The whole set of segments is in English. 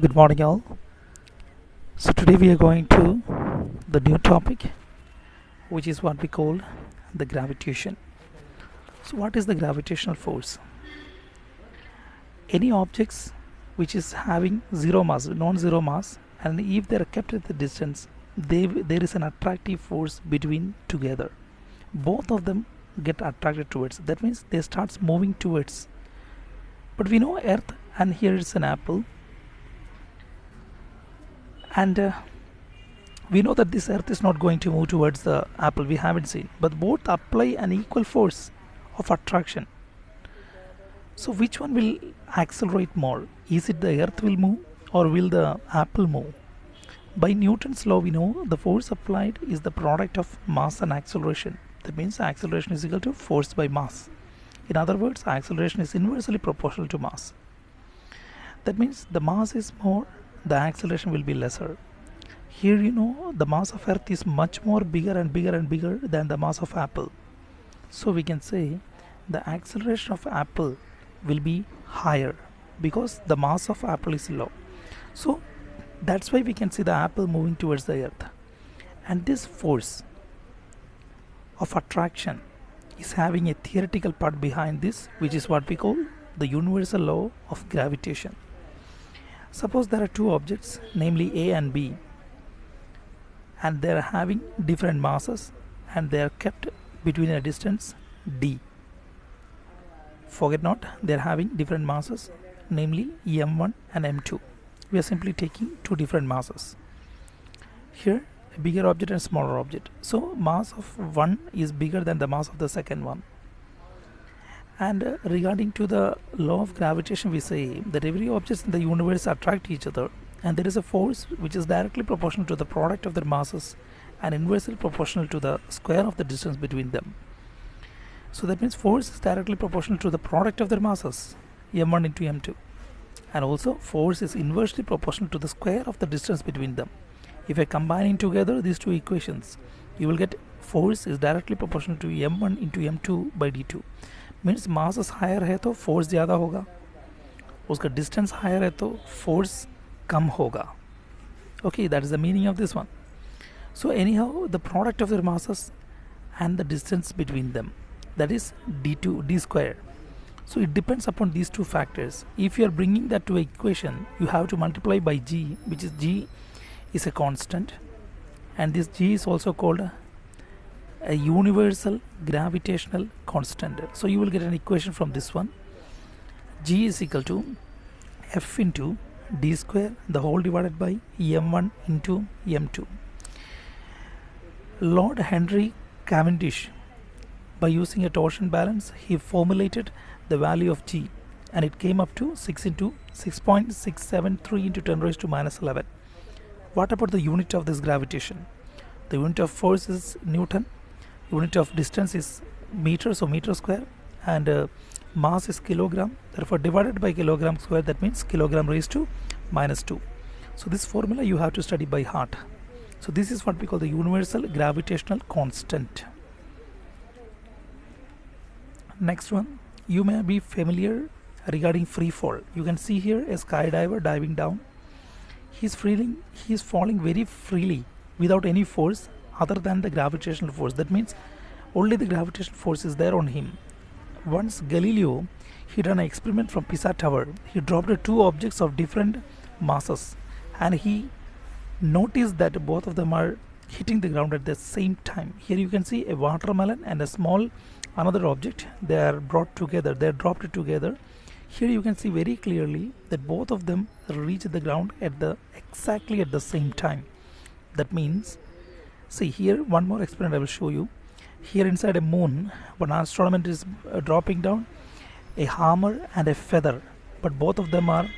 Good morning, all. So today we are going to the new topic, which is what we call the gravitation. So what is the gravitational force? Any objects which is having zero mass, non-zero mass, and if they are kept at the distance, there is an attractive force between together. Both of them get attracted towards. That means they starts moving towards. But we know Earth, and here is an apple, and we know that this Earth is not going to move towards the apple. We haven't seen, but both apply an equal force of attraction. So which one will accelerate more? Is it the Earth will move or will the apple move? By Newton's law, we know the force applied is the product of mass and acceleration. That means acceleration is equal to force by mass. In other words, acceleration is inversely proportional to mass. That means the mass is more, the acceleration will be lesser. Here you know the mass of Earth is much more bigger and bigger and bigger than the mass of apple. So we can say the acceleration of apple will be higher because the mass of apple is low. So that's why we can see the apple moving towards the Earth. And this force of attraction is having a theoretical part behind this, which is what we call the universal law of gravitation. Suppose there are two objects, namely A and B, and they are having different masses and they are kept between a distance d. Forget not, they are having different masses, namely m1 and m2. We are simply taking two different masses. Here a bigger object and smaller object. So mass of one is bigger than the mass of the second one. And regarding to the law of gravitation, we say that every object in the universe attract each other, and there is a force which is directly proportional to the product of their masses and inversely proportional to the square of the distance between them. So that means force is directly proportional to the product of their masses, m1 into m2, and also force is inversely proportional to the square of the distance between them. If I combining together these two equations, you will get force is directly proportional to m1 into m2 by d2. Means mass higher है तो force ज़्यादा होगा, उसका distance higher है तो force कम होगा. Okay, that is the meaning of this one. So anyhow, the product of their masses and the distance between them, that is d2 d square. So it depends upon these two factors. If you are bringing that to an equation, you have to multiply by g, which is g is a constant, and this g is also called a universal gravitational constant. So you will get an equation from this one. G is equal to F into d square the whole divided by m1 into m2. Lord Henry Cavendish, by using a torsion balance, he formulated the value of G, and it came up to 6.673 into 10 raised to minus 11. What about the unit of this gravitation? The unit of force is Newton, unit of distance is meter, so meter square, and mass is kilogram, therefore divided by kilogram square, that means kilogram raised to minus 2. So this formula you have to study by heart. So this is what we call the universal gravitational constant. Next one, you may be familiar regarding free fall. You can see here a skydiver diving down. He is falling very freely without any force other than the gravitational force. That means only the gravitational force is there on him. Once Galileo, he done an experiment from Pisa Tower. He dropped two objects of different masses, and he noticed that both of them are hitting the ground at the same time. Here you can see a watermelon and a small another object. They are brought together, they are dropped together. Here you can see very clearly that both of them reach the ground at exactly at the same time. That means, see here one more experiment I will show you. Here inside a moon, one astronaut is dropping down a hammer and a feather, but both of them are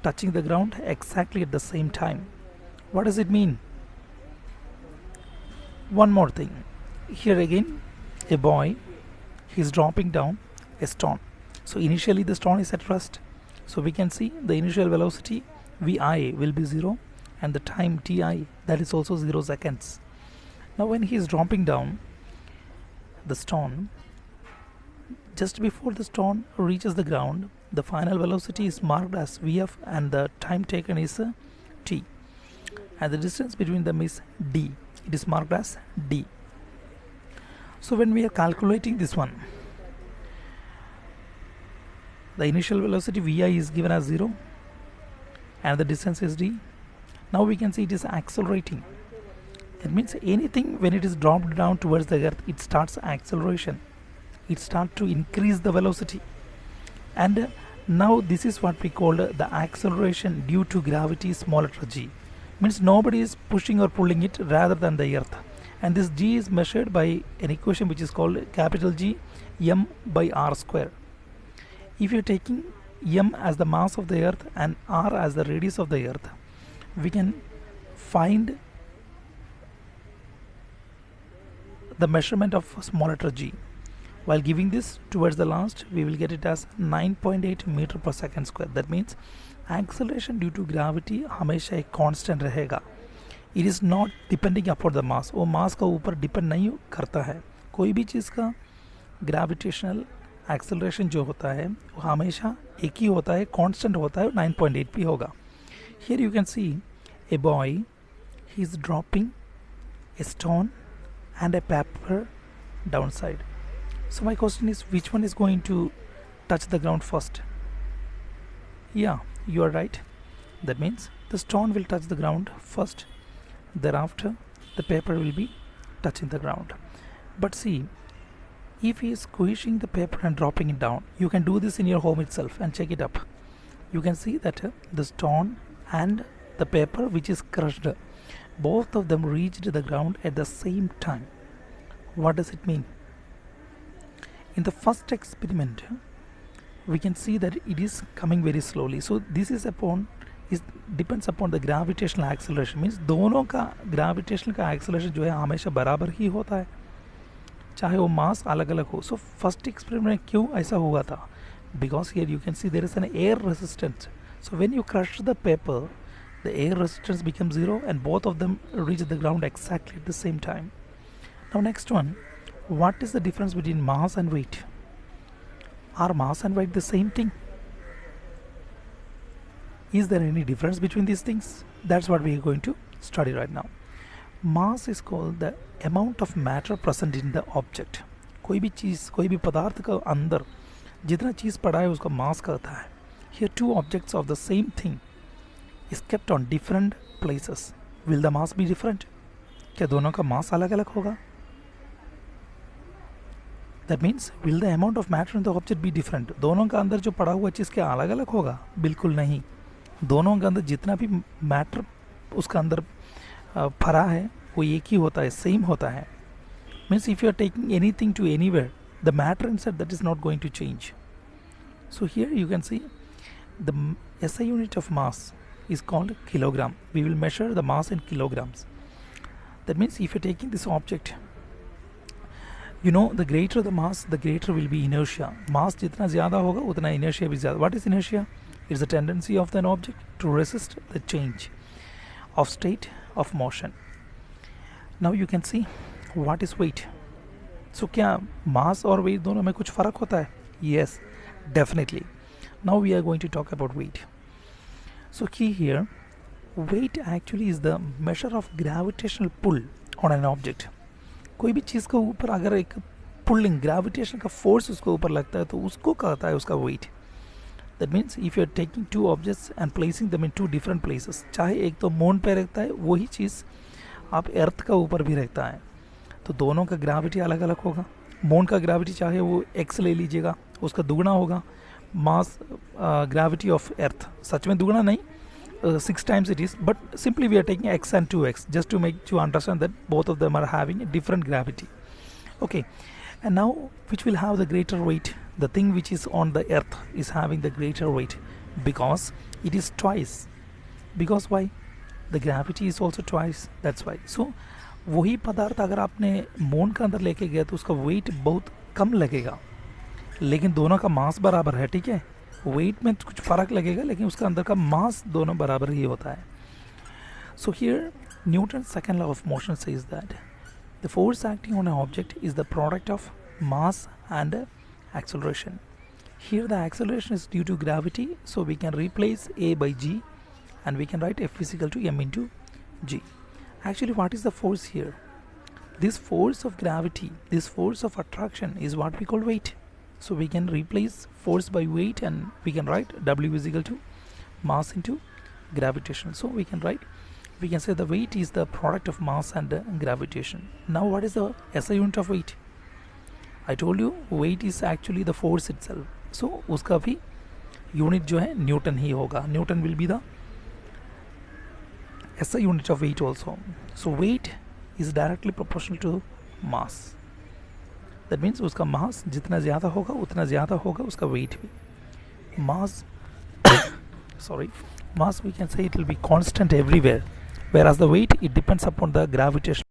touching the ground exactly at the same time. What does it mean? One more thing. Here again a boy, he is dropping down a stone. So initially the stone is at rest. So we can see the initial velocity vi will be 0, and the time ti, that is also 0 seconds. Now when he is dropping down the stone, just before the stone reaches the ground, the final velocity is marked as Vf and the time taken is t, and the distance between them is d. It is marked as d. So when we are calculating this one, the initial velocity Vi is given as 0 and the distance is d. Now we can see it is accelerating. That means anything when it is dropped down towards the earth, it starts acceleration. It starts to increase the velocity. And now this is what we call the acceleration due to gravity small letter g. Means nobody is pushing or pulling it rather than the earth. And this g is measured by an equation which is called capital G m by r square. If you're taking m as the mass of the earth and r as the radius of the earth, we can find the measurement of small letter g. While giving this towards the last, we will get it as 9.8 meter per second square. That means acceleration due to gravity हमेशा एक constant रहेगा. It is not depending upon the mass. वो mass का ऊपर depend नहीं करता है. कोई भी चीज़ का gravitational acceleration जो होता है वो हमेशा एक ही होता है, constant होता है, 9.8 भी होगा. Here you can see a boy, he is dropping a stone and a paper downside. So my question is, which one is going to touch the ground first? Yeah, you are right. That means the stone will touch the ground first. Thereafter, the paper will be touching the ground. But see, if he is squishing the paper and dropping it down, you can do this in your home itself and check it up. You can see that the stone and the paper which is crushed, both of them reached the ground at the same time. What does it mean? In the first experiment, we can see that it is coming very slowly. So this is depends upon the gravitational acceleration. Means दोनों का gravitational का acceleration जो है हमेशा बराबर ही होता है, चाहे वो mass अलग अलग हो. So first experiment क्यों ऐसा हुआ था? Because here you can see there is an air resistance. So when you crush the paper, the air resistance becomes 0 and both of them reach the ground exactly at the same time. Now next one, what is the difference between mass and weight? Are mass and weight the same thing? Is there any difference between these things? That's what we are going to study right now. Mass is called the amount of matter present in the object. कोई भी चीज़, कोई भी पदार्थ का अंदर जितना चीज़ पड़ा है उसका मास कहता है. Here two objects of the same thing is kept on different places. Will the mass be different? क्या दोनों का मास अलग अलग होगा? That means will the amount of matter in the object be different? दोनों का अंदर जो पड़ा हुआ चीज़ क्या अलग अलग होगा? बिल्कुल नहीं. दोनों के अंदर जितना भी मैटर उसका अंदर भरा है वो एक ही होता है, सेम होता है. Means if you are taking anything to anywhere, the matter inside that is not going to change. So here you can see the SI unit of mass is called kilogram. We will measure the mass in kilograms. That means if you are taking this object, you know, the greater the mass, the greater will be inertia. Mass जितना ज़्यादा होगा उतना inertia भी ज़्यादा. What is inertia? It's the tendency of an object to resist the change of state of motion. Now you can see what is weight. So क्या mass और weight दोनों में कुछ फ़र्क होता है? Yes, definitely. Now we are going to talk about weight. So key here, weight actually is the measure of gravitational pull on an object. कोई भी चीज़ के ऊपर अगर एक पुलिंग ग्रेविटेशन का फोर्स उसके ऊपर लगता है तो उसको कहता है उसका weight. That means if you are taking two objects and placing them in two different places, चाहे एक तो मून पे रहता है वही चीज़ आप अर्थ का ऊपर भी रहता है, तो दोनों का ग्रेविटी अलग अलग होगा. मून का ग्रेविटी चाहे वो x ले लीजिएगा उसका दुगना होगा मास ग्रेविटी ऑफ अर्थ. सच में दुगना नहीं, 6 times it is, but simply we are taking x and 2x just to make you understand that both of them are having a different gravity. Okay, and now which will have the greater weight? The thing which is on the earth is having the greater weight because it is twice. Because why? The gravity is also twice. That's why. So वही पदार्थ अगर आपने moon के अंदर लेके गया तो उसका वेट बहुत कम लगेगा, लेकिन दोनों का मास बराबर है. ठीक है, वेट में कुछ फ़र्क लगेगा लेकिन उसका अंदर का मास दोनों बराबर ही होता है. So here Newton's second law of motion says that the force acting on an object is the product of mass and acceleration. Here the acceleration is due to gravity, so we can replace a by g and we can write F is equal to m into g. Actually, what is the force here? This force of gravity, this force of attraction is what we call weight. So we can replace force by weight and we can write W is equal to mass into gravitation. So we can say the weight is the product of mass and gravitation. Now what is the SI unit of weight? I told you weight is actually the force itself. So उसका भी unit जो है Newton ही होगा. Newton will be the SI unit of weight also. So weight is directly proportional to mass. That means उसका mass जितना ज़्यादा होगा उतना ज़्यादा होगा उसका weight भी. Mass mass we can say it will be constant everywhere, whereas the weight, it depends upon the gravitation.